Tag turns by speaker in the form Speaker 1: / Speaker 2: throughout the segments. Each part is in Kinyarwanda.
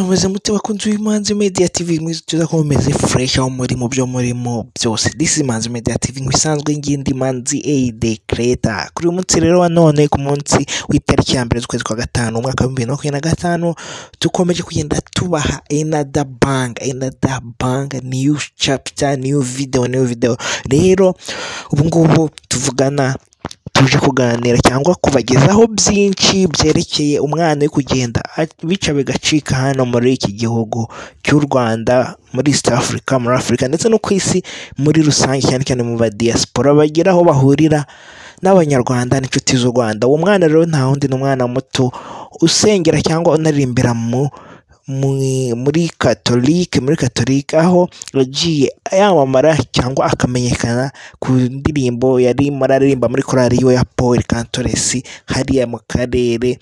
Speaker 1: mumeze mute bakunzi b'Imanzi Media TV mwiza tuza ko mumeze fresh aho muri mu byo murimo byose. This is Imanzi Media TV nk'isanzwe ngindi Manzi the creator. Kuri umunsi rero wa none ku munsi w'itariki ya mbere z'ukwezi kwa gatanu umwaka wa 2025 tukomeje kugenda tubaha another bang new chapter new video. Rero ubu ngubu tuvugana tuje kuganira cyangwa kubagezaho byinshi byerekeye umwana uri kugenda bica bigacika hano muri iki gihugu cy'u Rwanda, muri East Africa, muri Africa ndetse no ku isi muri rusange, cyane mu ba diaspora bagira aho bahurira n'abanyarwanda n'inshuti z'u Rwanda. Uwo mwana rero nta wundi n'umwana muto usengera cyangwa unaririmbira muri katolike aho yagiye yamamara cyangwa akamenyekana ku ndirimbo yari mararirimba muri korali ya Paul Cantores hariya mu karere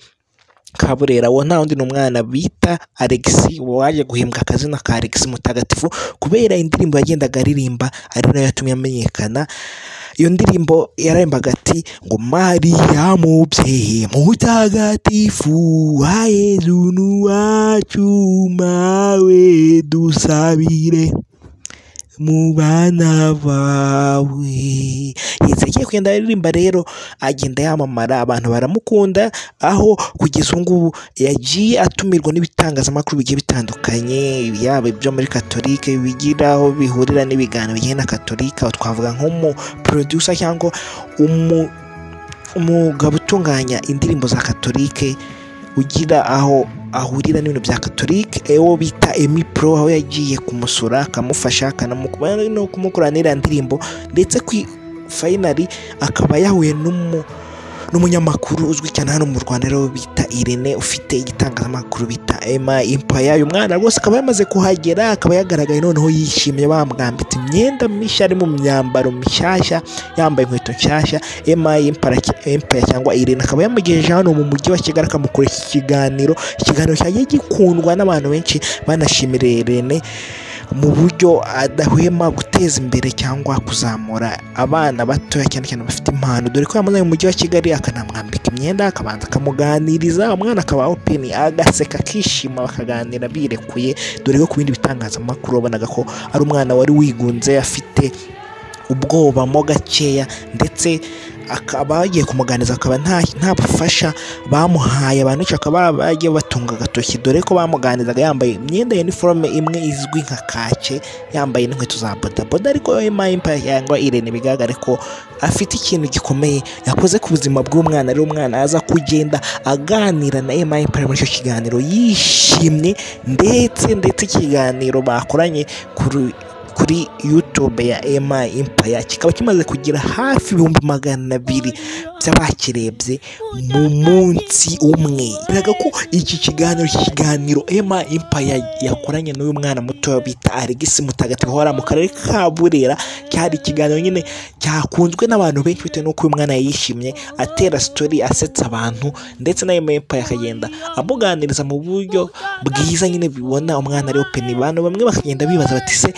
Speaker 1: ka Burera. Wo nta wundi n'umwana bita Alex, waje guhimbwa akazina ka Alex Mutagatifu kubera indirimbo yagendaga aririmba ari nayo yatumye amenyekana. Iyo ndirimbo yarembaga ati ngo Maria mubyeyi mutagatifu wa Yezu nuwacu mawe dusabire mu bana bawe. Yagiye kugenda aririmba rero agenda yamamara, abantu baramukunda, aho kugeza ngubu yagiye atumirwa n'ibitangazamakuru bigiye bitandukanye, yaba ibyo muri katolike bigiraho bihurira n'ibiganiro bijyanye na katolika. Twavuga nk'umu producer cyangwa umugabo utunganya indirimbo za katolike ugira aho ahurira n'ibintu bya katolike, ewo bita Emi Pro, aho yagiye kumusura akamufasha akanamukubana no kumukoranira ndirimbo, ndetse finally akaba yahuye n'umunyamakuru uzwi cyane hano mu Rwanda rero bita Irene, ufite igitangazamakuru bita Emma Empire. Uyu mwana rwose akaba yamaze kuhagera, akaba yagaragaye noneho yishimye, bamwambitse imyenda mishya, ari mu myambaro mishyashya, yambaye inkweto nshyashya. Emma Empire cyangwa Irene akaba yamugejeje hano mu mujyi wa Kigali, akamukora ikiganiro cyagiye gikundwa n'abantu benshi, banashimira Irene mu buryo adahwema guteza imbere cyangwa kuzamura abana batoya cyane bafite impano, dore ko yamaze mu mujyi wa Kigali akanamwambika imyenda, akabanza akamuganiriza, umwana akaba open, agaseka akishima, bakaganira birekuye, dore ko ku bindi bitangazamakuru wabonaga ko ari umwana wari wigunze, afite ubwoba mo gakeya, ndetse akaba bagiye kumuganiza, akaba nta bufasha bamuhaye. Abantu bakaba bagiye batunga agatoki, dore ko bamuganizaga yambaye imyenda ya uniforme imwe izwi nka kake, yambaye n'inkweto za bodaboda. Ariko Emma Empire cyangwa Irene bigaragare ko afite ikintu gikomeye yakoze ku buzima bw'umwana. Rero umwana aza kugenda aganira na Emma Empire muri icyo kiganiro yishimye, ndetse ikiganiro bakoranye kuri YouTube ya Emma Empire kikaba kimaze kugira hafi 200,000 by'abakirebye mu munsi umwe. Biraga ko iki kiganiro Emma Empire yakoranye n'uyu mwana muto bita Alex Mutagatifu hora mu karere ka Burera, cyari ikiganiro nyine cyakunzwe n'abantu benshi bitewe n'uko uyu mwana yishimye, atera story, asetsa abantu, ndetse na Emma Empire akagenda amuganiriza mu buryo bwiza nyine bibona umwana ari open. Abantu bamwe bakagenda bibaza bati se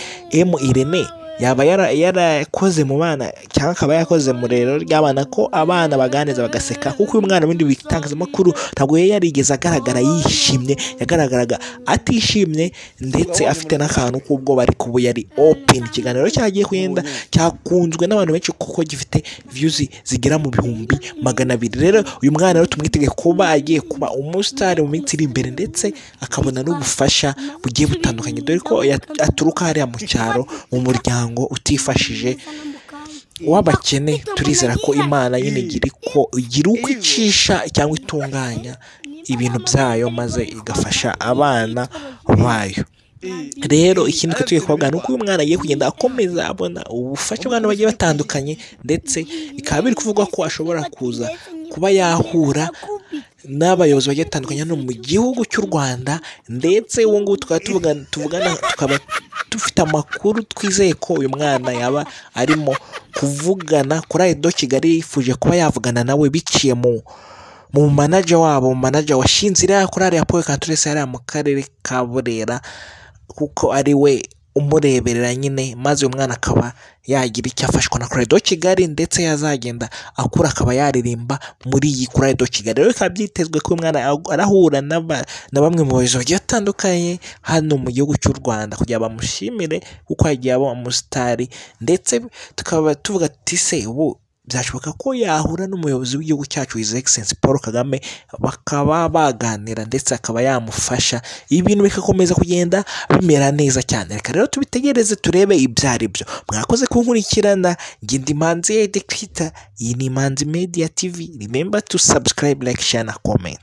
Speaker 1: Irene yaba yarakoze mu bana cyangwa akaba yakoze mu rero ry'abana ko abana baganiza bagaseka, kuko uyu mwana bindi bitangazamakuru ntabwo yarigeze agaragara yishimye, yagaragaraga atishimye, ndetse afite n'akantu k'ubwo bari kubu yari open. Ikiganiro cyagiye kugenda cyakunzwe n'abantu benshi kuko gifite views zigera mu 200,000. Rero uyu mwana rero tumwitege kuba agiye kuba umustar mu minsi iri imbere, ndetse akabona n'ubufasha bugiye butandukanye, dore ko aturuka hariya mu cyaro mu muryango utifashije w'abakene. Turizera ko Imana nyine igira uko icisha cyangwa itunganya ibintu byayo, maze igafasha abana bayo. Rero ikindi tugiye kubabwira nuko uyu mwana agiye kugenda akomeza abona ubufasha bw'abantu bagiye batandukanye, ndetse ikaba biri kuvugwa ko ashobora kuza kuba yahura n'abayobozi bagiye batandukanye hano mu gihugu cy'u Rwanda, ndetse ubu ngubu tukaba dufite amakuru twizeye ko uyu mwana yaba arimo kuvugana kuri Radio Kigali, yifuje kuba yavugana nawe biciye mu manager washinze iriya korali ya Paul Cantores hariya mu karere ka Burera, kuko ari we umureberera nyine, maze uyu mwana akaba yagira icyo afashwa na Chorale de Kigali, ndetse yazagenda akura akaba yaririmba muri iyi Chorale de Kigali. Rero bikaba byitezwe ko uyu mwana arahura na bamwe mu bayobozi bagiye batandukanye hano mu gihugu cy'u Rwanda kugira bamushimire kuko yagiye aba umusitari, ndetse tukaba tuvuga ati se ubu byashoboka ko yahura n'umuyobozi w'igihugu cyacu His Excellency Paul Kagame bakaba baganira ndetse akaba yamufasha, ibintu bikakomeza kugenda bimera neza cyane. Reka rero tubitegereze turebe ibyo ari byo. Mwakoze kunkurikirana, njye ndi Manzi Edekita, iyi ni Manzi Media TV. Remember to subscribe, like, share na comment.